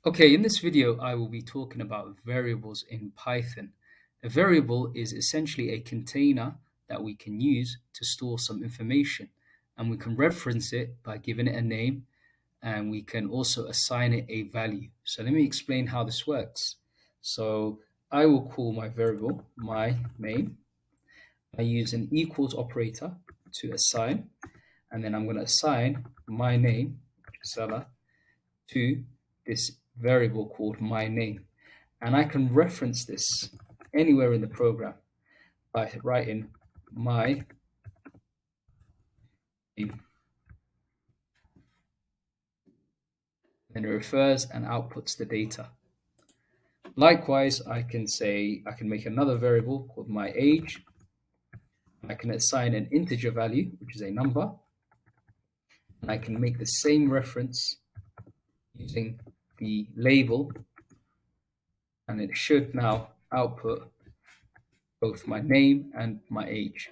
Okay, in this video, I will be talking about variables in Python. A variable is essentially a container that we can use to store some information, and we can reference it by giving it a name, and we can also assign it a value. So let me explain how this works. So I will call my variable my name. I use an equals operator to assign, and then I'm going to assign my name, Salah, to this variable called my name. And I can reference this anywhere in the program by writing my name. Then it refers and outputs the data. Likewise, I can make another variable called my age. I can assign an integer value, which is a number. And I can make the same reference using the label, and it should now output both my name and my age.